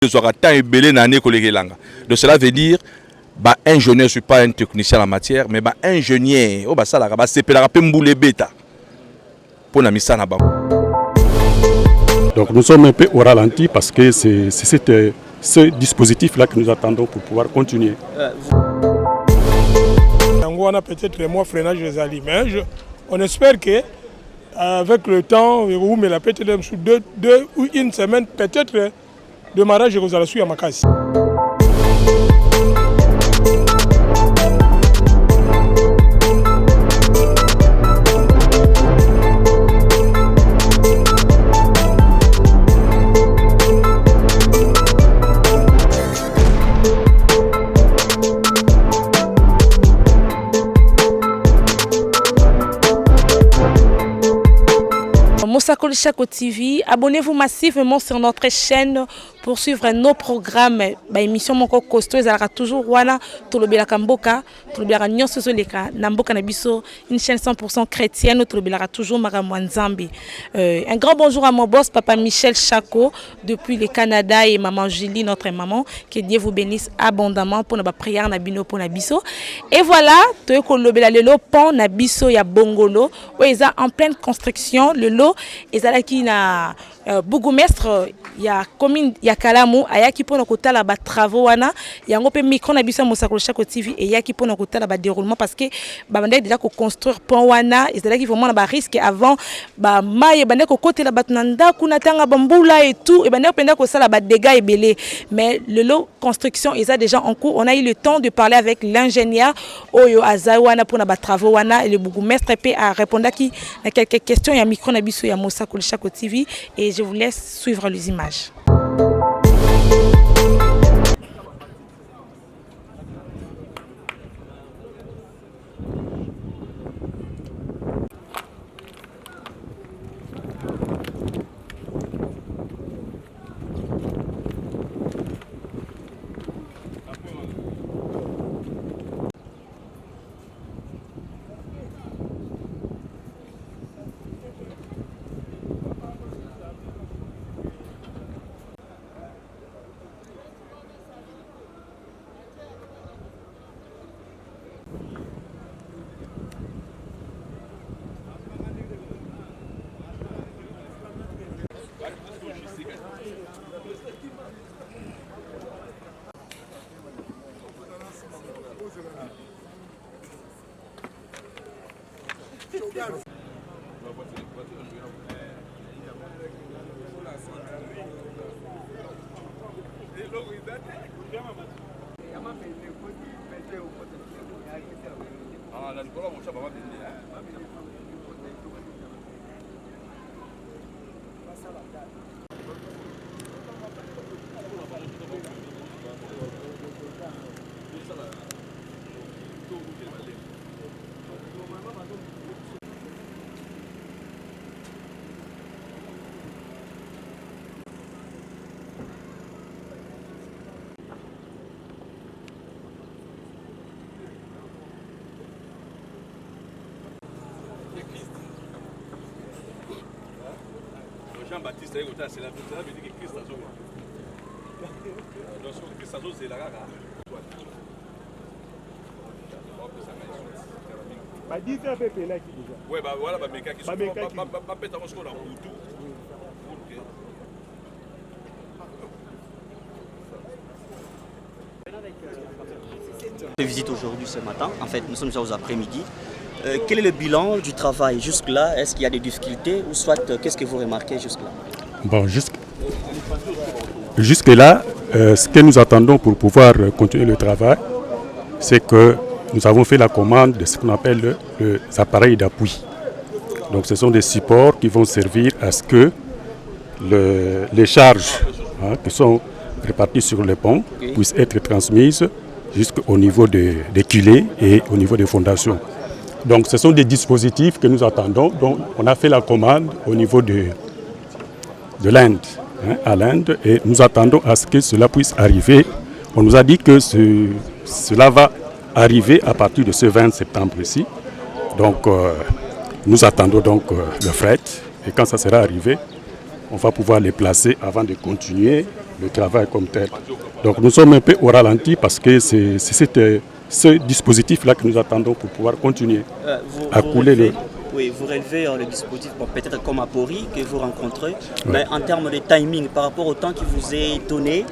Donc cela veut dire bah ingénieur, je ne suis pas un technicien en la matière, mais bah ingénieur, oh bah ça là, bah c'est pour la mboule bêta pour la mission là-bas. Donc nous sommes un peu au ralenti parce que c'est ce dispositif-là que nous attendons pour pouvoir continuer. On a peut-être les mois freinage des aliments, mais on espère que avec le temps, mais la peut-être sous deux ou une semaine, peut-être démarrage aux Alassu à Makassi. Mosakoli Chako TV, abonnez-vous massivement sur notre chaîne pour suivre nos programmes. Émission Moko Costo, ils aura toujours wana tolobela kamboka, tolobela nyonso zoleka, namboka nabiso, une chaîne 100% chrétienne, tolobela toujours maramwanzambi. Un grand bonjour à mon boss, papa Michel Chako, depuis le Canada, et maman Julie, notre maman, que Dieu vous bénisse abondamment pour notre prière nabino pour nabiso. Et voilà, to kolobela le lo pont nabiso ya bongolo, où ils sont en pleine construction, le lot. Et ça là qui na bourgmestre ya commune ya Kalamu ayaki pona kotala ba travaux wana yango pe micro na biso Mosakoli Chako TV et yaki pona kotala ba déroulement parce que ba bande déjà ko construire pont wana et ça là qui vraiment na ba risque avant ba maye bande ko kotela batnanda kuna tanga bambula et tout et bande penda ko sala ba dégâts et belé mais le lot construction est déjà en cours. On a eu le temps de parler avec l'ingénieur oyo azawana pona ba travaux wana et le bourgmestre peut a répondre qui à quelques questions ya micro na biso ya Mosakoli Chako TV et je vous laisse suivre les images. Jean-Baptiste, c'est la veut dire que Christ a joué. Donc, Christ a joué, c'est la rare. Oui, bah voilà, mais qui sont pas bêtes à Moscou, là, ou tout. Je visite aujourd'hui ce matin, en fait nous sommes déjà aux après-midi. Quel est le bilan du travail jusque-là? Est-ce qu'il y a des difficultés ou soit qu'est-ce que vous remarquez jusque-là? Bon, jusque-là, ce que nous attendons pour pouvoir continuer le travail, c'est que nous avons fait la commande de ce qu'on appelle les appareils d'appui. Donc ce sont des supports qui vont servir à ce que les charges qui sont réparties sur le pont puissent être transmises jusqu'au niveau des culées et au niveau des fondations. Donc ce sont des dispositifs que nous attendons. Donc on a fait la commande au niveau de l'Inde, à l'Inde, et nous attendons à ce que cela puisse arriver. On nous a dit que cela va arriver à partir de ce 20 septembre ici. Donc nous attendons donc le fret, et quand ça sera arrivé, on va pouvoir les placer avant de continuer le travail comme tel. Donc nous sommes un peu au ralenti parce que c'est ce dispositif-là que nous attendons pour pouvoir continuer à couler le... Oui, vous relevez le dispositif, peut-être comme à Pori, que vous rencontrez, mais en termes de timing, par rapport au temps qui vous est donné,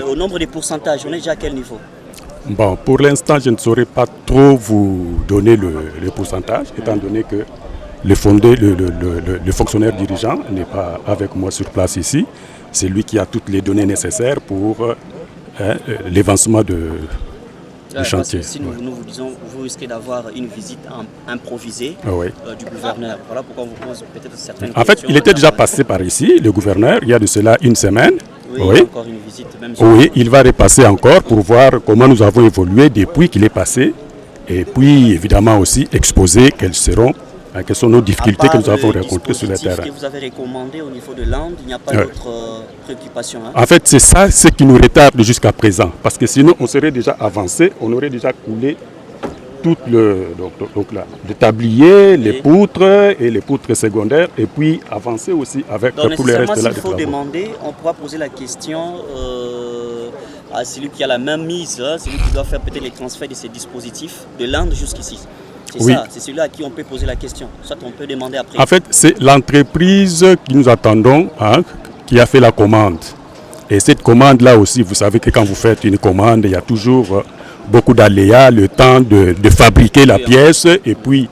au nombre de pourcentages, on est déjà à quel niveau? Bon, pour l'instant, je ne saurais pas trop vous donner le pourcentage, étant donné que le fonctionnaire dirigeant n'est pas avec moi sur place ici. C'est lui qui a toutes les données nécessaires pour l'évancement du chantier. Si nous vous disons, vous risquez d'avoir une visite improvisée du gouverneur. Voilà pourquoi on vous pose peut-être certaines questions. En fait, il était déjà passé par ici, le gouverneur, il y a de cela une semaine. Oui. Encore une visite, même oui, il va repasser encore pour voir comment nous avons évolué depuis qu'il est passé. Et puis, évidemment, aussi exposer quelles sont nos difficultés que nous avons rencontrées sur le terrain. Que vous avez recommandé au niveau de l'Inde, il n'y a pas d'autres préoccupations. En fait, c'est ça ce qui nous retarde jusqu'à présent. Parce que sinon, on serait déjà avancé, on aurait déjà coulé tout le tablier, les poutres et les poutres secondaires, et puis avancer aussi avec tout le reste de la travaux. Demander, on pourra poser la question à celui qui a la même mise, celui qui doit faire peut-être les transferts de ces dispositifs de l'Inde jusqu'ici. C'est ça, c'est celui à qui on peut poser la question. Soit on peut demander après. En fait, c'est l'entreprise que nous attendons qui a fait la commande. Et cette commande-là aussi, vous savez que quand vous faites une commande, il y a toujours beaucoup d'aléas, le temps de fabriquer la pièce et puis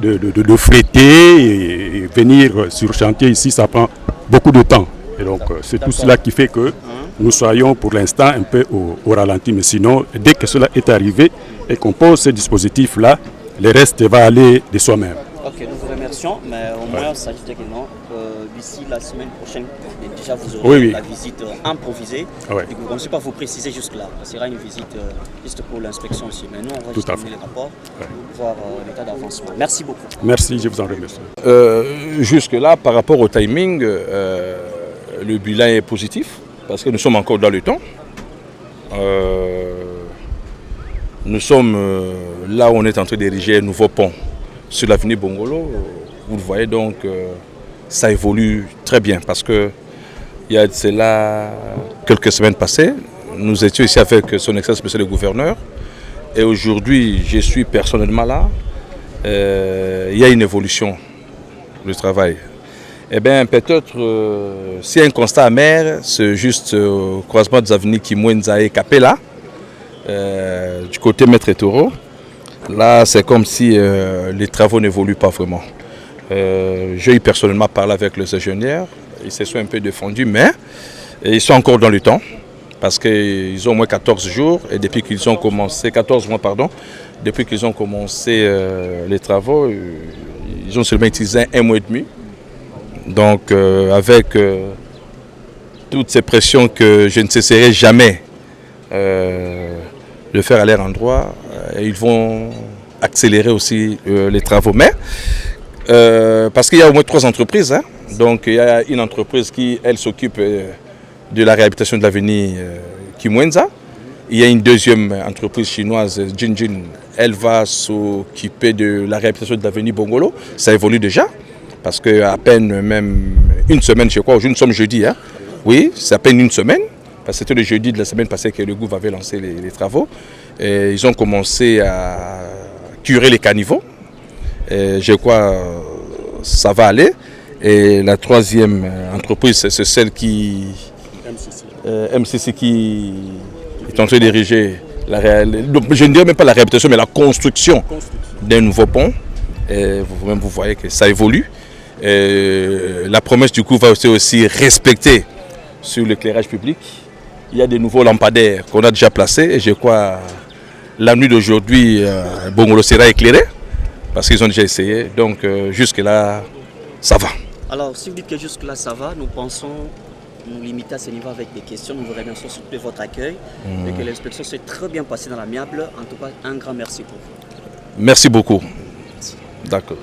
de fréter et venir sur chantier ici, ça prend beaucoup de temps. Et donc, c'est tout cela qui fait que nous soyons pour l'instant un peu au ralenti. Mais sinon, dès que cela est arrivé et qu'on pose ce dispositif-là, le reste va aller de soi-même. Ok, nous vous remercions, mais au moins, ça veut dire que non, d'ici la semaine prochaine, déjà vous aurez la visite improvisée. Du coup, on ne sait pas vous préciser jusque-là. Ce sera une visite juste pour l'inspection aussi. Mais nous, on va juste terminer les rapports pour voir l'état d'avancement. Merci beaucoup. Merci, je vous en remercie. Jusque-là, par rapport au timing, le bilan est positif parce que nous sommes encore dans le temps. Nous sommes là où on est en train d'ériger un nouveau pont sur l'avenue Bongolo. Vous le voyez donc, ça évolue très bien parce que il y a de cela quelques semaines passées, nous étions ici avec son Excellence Monsieur le Gouverneur et aujourd'hui je suis personnellement là. Il y a une évolution du travail. Eh bien peut-être s'il y a un constat amer, c'est juste au croisement des avenues Kimwenza et Capella. Du côté Maître Taureau, là c'est comme si les travaux n'évoluent pas vraiment. J'ai personnellement parlé avec les ingénieurs, ils se sont un peu défendus, mais ils sont encore dans le temps, parce qu'ils ont au moins 14 jours, et depuis qu'ils ont commencé, 14 mois pardon, depuis qu'ils ont commencé les travaux, ils ont seulement utilisé 1 mois et demi. Donc avec toutes ces pressions que je ne cesserai jamais de faire à leur endroit, ils vont accélérer aussi les travaux. Mais, parce qu'il y a au moins 3 entreprises, donc il y a une entreprise qui, elle, s'occupe de la réhabilitation de l'avenue Kimwenza. Il y a une deuxième entreprise chinoise, Jinjin, elle va s'occuper de la réhabilitation de l'avenue Bongolo. Ça évolue déjà, parce qu'à peine même une semaine, je crois, aujourd'hui nous sommes jeudi, oui, c'est à peine une semaine. Parce que c'était le jeudi de la semaine passée que le gouvernement avait lancé les travaux. Et ils ont commencé à curer les caniveaux. Et je crois que ça va aller. Et la troisième entreprise, c'est celle qui... MCC qui est en train d'ériger, je ne dirais même pas la réhabilitation, mais la construction d'un nouveau pont. Et vous-même, vous voyez que ça évolue. Et la promesse du coup va aussi respecter sur l'éclairage public. Il y a des nouveaux lampadaires qu'on a déjà placés et je crois la nuit d'aujourd'hui, Bongolo sera éclairé parce qu'ils ont déjà essayé. Donc jusque-là, ça va. Alors si vous dites que jusque-là ça va, nous pensons nous limiter à ce niveau avec des questions. Nous vous remercions surtout de votre accueil et que l'inspection s'est très bien passée dans l'amiable. En tout cas, un grand merci pour vous. Merci beaucoup. D'accord.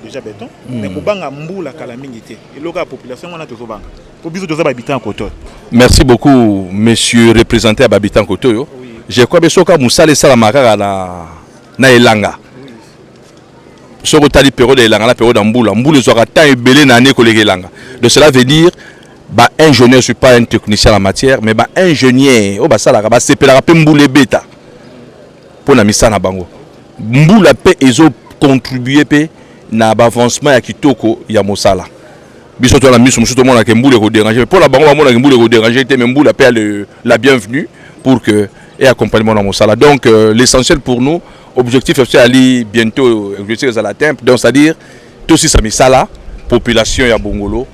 déjà béton mais kobanga mbula kala mingi te eloka population wana tozobanga po biso toza habitant koto. Merci beaucoup monsieur représenté à habitant koto. Je crois que soka musale sala makaka na elanga sur le tali période de la période d'amboula amboula ils aura tant ébélé n'année collègue langa de cela veut dire bah ingénieur je suis pas un technicien en la matière mais bah ingénieur oh bah ça là bah c'est la rapé mboule bêta pour la mission na bango mboula pe ils ont contribué pe na avancement ya kitoko ya mosala biso to la mission tout le monde a que mboule ko déranger pour la bango ba mona mboule ko déranger mais mboula pe la bienvenue pour que et accompagnement dans mosala donc l'essentiel pour nous objectif c'est aller bientôt objectif à la temple donc c'est à dire tout si ça misala population ya Bongolo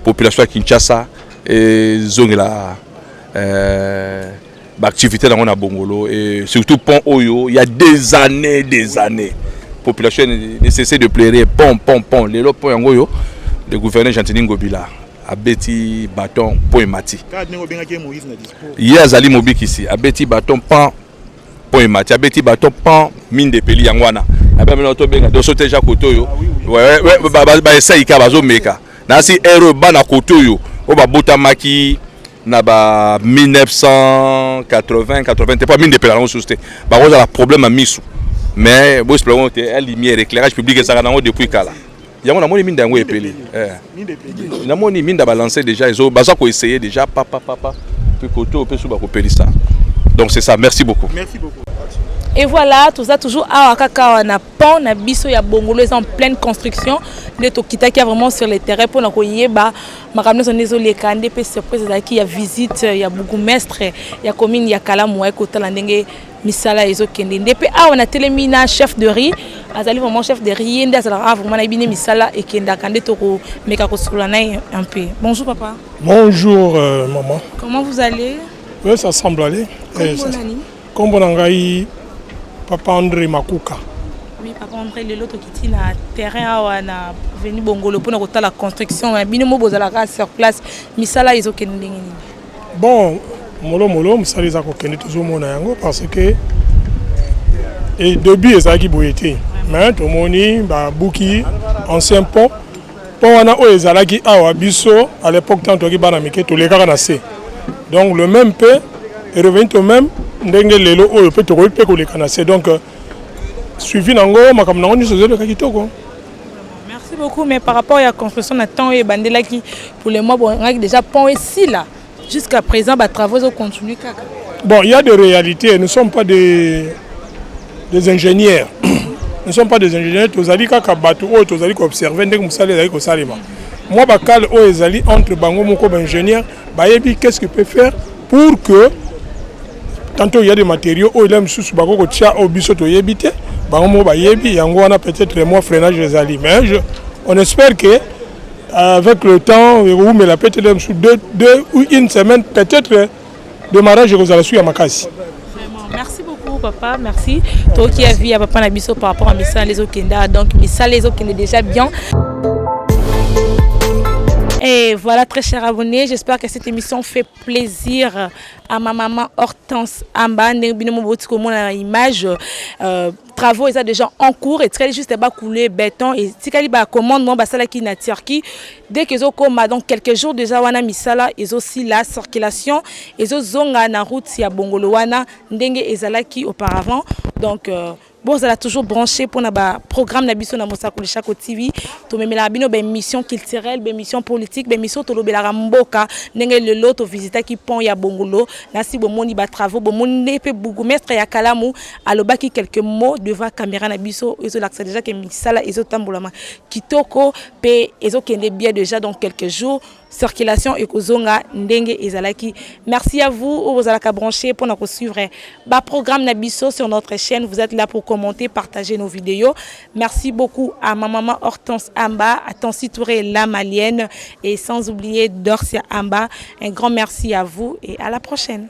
population à Kinshasa et zone la activité dans mon Bongolo et surtout pont Oyo il y a des années population nécessaire de pleurer pont les lots pont Oyo le gouverneur Jantini Ngobila abeti bâton pont Mati il y a Zali Mobik ici abeti bâton pont Mati abeti bâton pont mine de peli yangwana abamela to benga do sauter ja kotoyo ouais ba essaye ka bazo meka na si ero bana kotoyo o ba botamaki na ba 1980 80 pas mine de peli on sousté ba cause la problème à misu mais bo espérons que la lumière éclairage public ça na depuis kala yango na moni mine dango epeli na moni mine da balancer déjà ils ont baza ko essayer déjà papa puis koto pe sou ba ko peli ça donc c'est ça merci beaucoup. Et voilà, tout ça toujours à Wakaka, on a pont, on a biso, il y a Bongolo, ils sont en pleine construction. Les Tokita qui est vraiment sur le terrain pour nous accueillir. Ma ramené son désolé, quand des surprises, il y a visite, il y a beaucoup mestre, il y a commune, il y a Kalamoué, côté Landenge, Misala, et Zokende. Depuis on a télémina chef de riz, Azali vraiment chef de riz, il y a vraiment Nabine Misala et Kenda Kande Toro, Mekakosulana un peu. Bonjour papa. Bonjour maman. Comment vous allez? Oui, ça semble aller. Comme on a Papa André Makuka. Oui, Papa André, le lot qui est na terrain on a venu Bongolo pour nous la construction. Binomo bozalaka sur place. Misala izo kendenge. Bon, molo misala izo kende toujours mona yango parce que et début ezaki boyete. Mais to moni ba buki ancien pont. Pont wana o ezalaki awa biso à l'époque tant to ki bana mike to lekaka na se. Donc le même peu est revenu au même. Donc suivi nango makam nango ni sozo le kitoko. Merci beaucoup mais par rapport à la construction de temps et bandela qui pour le mois bon déjà pont ici là jusqu'à présent les travaux ont continué. Bon, il y a des réalités, nous ne sommes pas des ingénieurs. Nous ne sommes pas des ingénieurs, tous allez kaka bateau ou tous allez observer ndenge musale allez ko salima. Moi bakal o ezali entre bango moko ba ingénieur, ba yebi qu'est-ce qu'il peut faire pour que tantôt il y a des matériaux où il aime sous bako tia au bisoto yebité bango ba yebi yango wana peut-être moi freinage les ali mais on espère que avec le temps ou mais la peut-être sous deux ou une semaine peut-être démarrage aux allasuya makasi. Vraiment merci beaucoup papa merci toi qui as vu à papa na biso par rapport à Missa les Okenda donc Missa les Okenda déjà bien. Et voilà, très chers abonnés, j'espère que cette émission fait plaisir à ma maman Hortense Amba. Image, travaux ils sont déjà en cours et très juste pas couler béton et si kaliba commandement basala qui na Turquie dès que zo koma donc quelques jours déjà wana misala ils aussi la circulation ils zonga na route ya Bongolo wana ndenge ezalaki auparavant donc bon, ça a toujours branché pour le programme Nabiso Namosako Chako TV. Tout même la bino émission culturelle, émission politique, émission tolobela ramboka, n'engel le lot visiter qui pont ya Bongolo. Nasi bomoni ba travaux, bomoni pe bougumestre ya Kalamu. Alobaki quelques mots devant caméra Nabiso. Ils ont l'accès déjà que misala ils ont tamboulama. Kitoko pe ils ont kende bien déjà dans quelques jours. Circulation et kozonga ndenge ezalaki. Merci à vous aux alaka branchés pour nous suivre ba programme Nabiso sur notre chaîne. Vous êtes là pour commenter, partager nos vidéos. Merci beaucoup à ma maman Hortense Amba, à Tansi Touré la Malienne et sans oublier Dorcia Amba. Un grand merci à vous et à la prochaine.